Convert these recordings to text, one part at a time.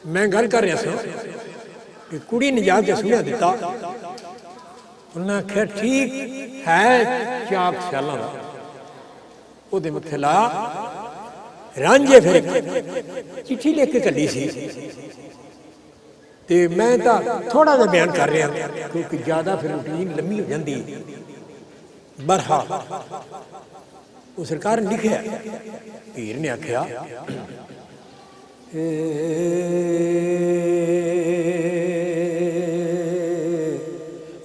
میں گل کر رہا سا کہ کڑی نجات جو سنیا دیتا انہوں نے آخیا ٹھیک ہے چاک سیالاں دا وہ دے متھے لا رانجے پھر چٹھی لے کے چلی سی تے میں تا تھوڑا جا بیان کر رہا کیونکہ زیادہ پھر روٹین لمبی ہو جاندی برحال وہ سرکار نے لکھیا پیر نے آخیا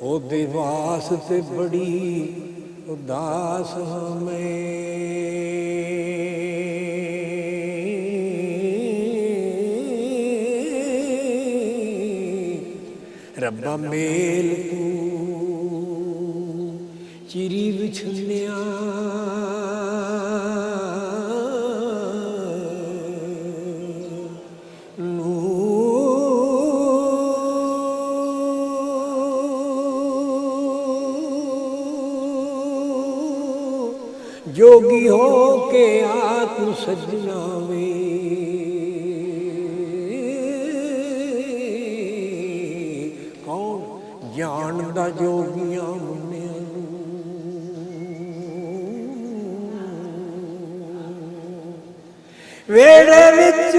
او دے واسطے بڑی اداس ہمیں ربا میل تو چیری بچھنیا جوگی ہو کے آتم سجنا میں کون جاندا جوگیاں منیاں ویڑے وچ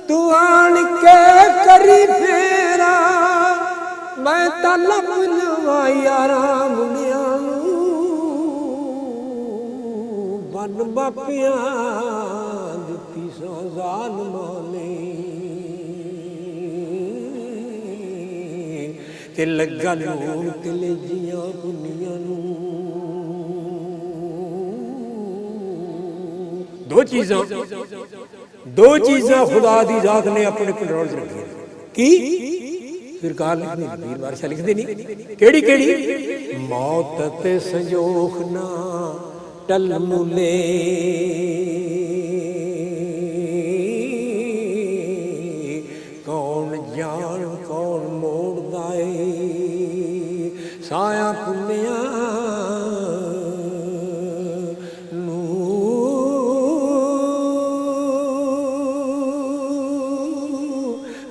تو آن کے کری پھیرا میں طلب لواں یاراں منیاں بن باپیاں دتی سو ظالماں نے تے لگا لون تے لجیاں کنیاں دو چیزاں خدا دی ذات نے اپنے کنٹرول سے رکھی کی سرکار لکھنی بیر بارشاہ لکھ دینی کیڑی کیڑی موت تے سنجوخ نہ ٹل ملے کون جان کون موڑ دائے سایہ پنیاں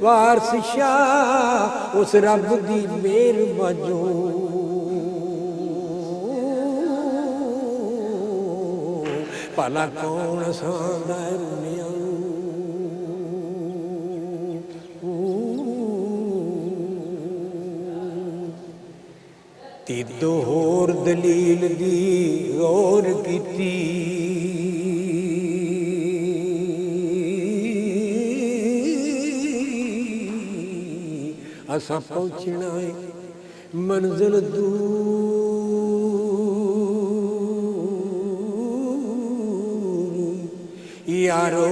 وارث شاہ اس رب دی مہر وجوں پالا کون ساندا رنیاں تے دو ہور دلیل دی غور کیتی اساں پہنچنا ہے منزل دور یارو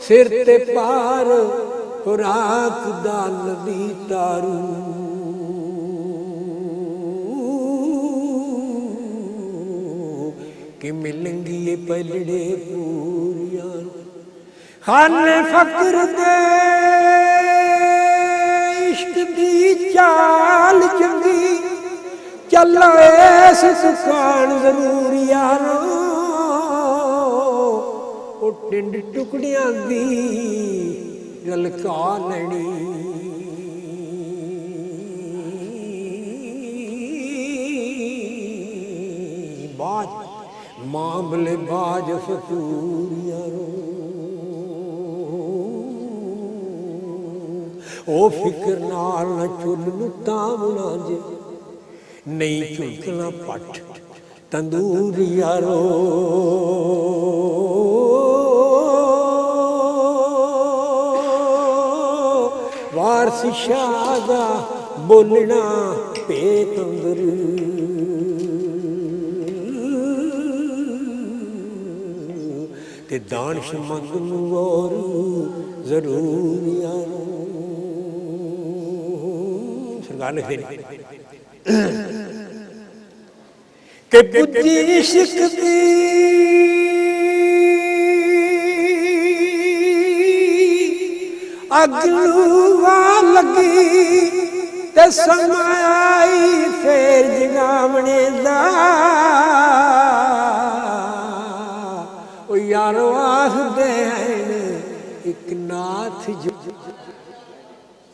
سر تے پار خوراک دا نبی تارو کہ ملیں گی یہ پلڑے پوریاں خانے فقر دے عشق دی چال چنگی چلا ایس سکان ضروریاں او ٹنڈ ٹکڑیاں دی گلکا لڑی باج معاملے باج فتوریاں او فکر نال نہ چل تامنا جے نہیں چلکنا پٹ تندور یارو وارث شاہ دا بولنا پیت اندر تے دانش مند نور ضروریاں سرکار لکھ دینی کہ بجی عشق دی اگلو لگی ਤੇ ਸਮਾਂ ਆਈ ਫੇਰ ਜਗਾਵਣੇ ਦਾ ਉਹ ਯਾਰੋ ਆਖਦੇ ਹਨ ਇੱਕ ਨਾਥ ਜੋ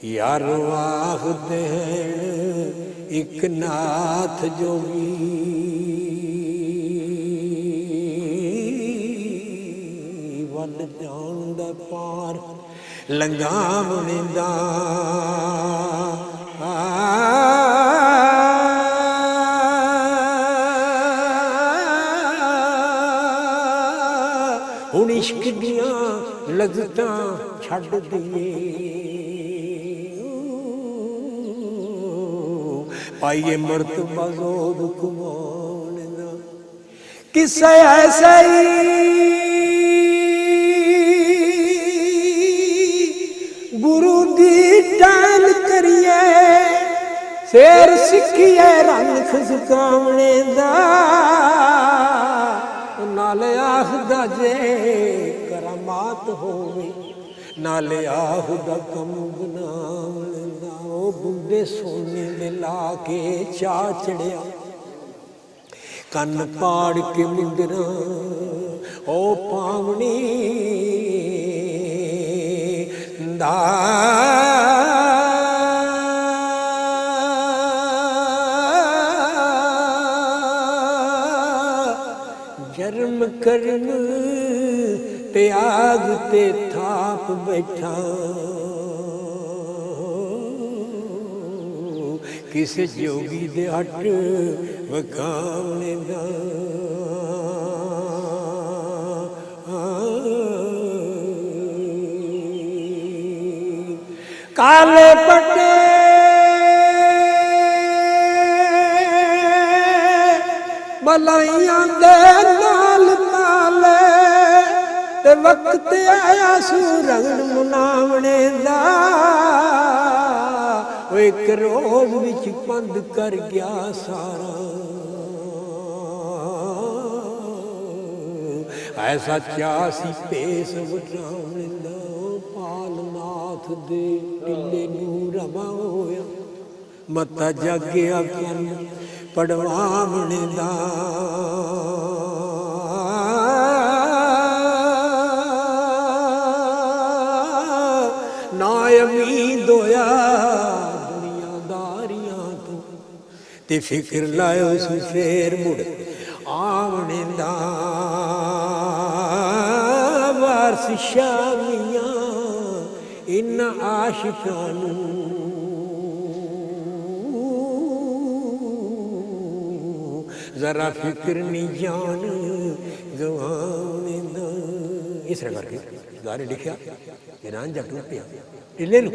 ਯਾਰੋ ਆਖਦੇ ਹਨ ਇੱਕ ਨਾਥ ਜੋਗੀ ਵੱਲ ਜਾਣ ਦਾ ਪਾਰ ਲੰਘਾਵਣੇ ਦਾ ਹੁਣ ਇਸ਼ਕ ਦੀਆਂ ਲਜ਼ਤਾਂ ਛੱਡ ਦਈਏ ਪਾਈਏ ਮਰਤਬਾ ਜ਼ੋਦ ਕਮਾਉਣ ਦਾ ਕਿਸੇ ਐਸਾ ਹੀ ਗੁਰੂ ਦੀ ਟਾਲ ਕਰੀਏ ਫੇਰ ਸਿੱਖੀਏ ਰੰਗ ਖਸਕਾਵਣੇ ਦਾ ਨਾਲ ਆਖਦਾ ਜੇ ਕਰਾਮਾਤ ਹੋਵੇ ਨਾਲ ਆਖਦਾ ਕੰਮ ਬਣਾਉਣ ਦਾ ਉਹ ਬੁੱਢੇ ਸੋਨੇ ਦੇ ਲਾ ਕੇ ਚਾਹ ਚੜਿਆ ਕੰਨ ਪਾੜ ਕੇ ਮੁੰਦਰਾਂ ਉਹ ਪਾਵਣੀ ਦਾ ਜਰਮ ਕਰਮ ਤਿਆਗ ਤੇ ਥਾਪ ਬੈਠਾ ਕਿਸੇ ਜੋਗੀ ਦੇ ਹੱਟ ਵਕਾਉਣੇ ਦਾ ਕਾਲੇ ਪੱਟੇ ਮਲਾਈਆਂ ਦੇ ਨਾਲ ਪਾਲੇ ਤੇ ਵਕਤ ਆਇਆ ਸੂਰੰਗ ਮਨਾਵਣੇ ਦਾ ਉਹ ਇੱਕ ਰੋਜ਼ ਵਿੱਚ ਬੰਦ ਕਰ ਗਿਆ ਸਾਰਾ ਐਸਾ ਚਾਸੀ ਪੇਸ ਵਟਾਉਣੇ ਦਾ ਪਾਲਨਾਥ ਦੇ ਢਿੱਲੇ ਨੂੰ ਰਵਾ ਹੋਇਆ ਮੱਤਾ ਜਾਗਿਆ ਕੰਨ ਪੜਵਾਵਣੇ ਦਾ ਨਾ ਉਮੀਦ ਹੋਇਆ ਦੁਨੀਆਦਾਰੀਆਂ ਤੋਂ ਤੇ ਫਿਕਰ ਲਾਇਓ ਸੀ ਫੇਰ ਮੁੜ ਆਵਣੇ ਦਾ ਵਾਰਸ ਸ਼ਾਮੀਆਂ ਇਨ੍ਹਾਂ ਆਸ਼ਿਕਾਂ ਨੂੰ ਜ਼ਰਾ ਫਿਕਰ ਨਹੀਂ ਜਾਨ ਗਵਾਉਣੇ ਦਾ ਇਸ ਤਰ੍ਹਾਂ ਕਰਕੇ ਗਾਰੇ ਲਿਖਿਆ ਇਹਨਾਂ ਜੱਟ ਨੂੰ ਪਿਆ ਢਿੱਲੇ ਨੂੰ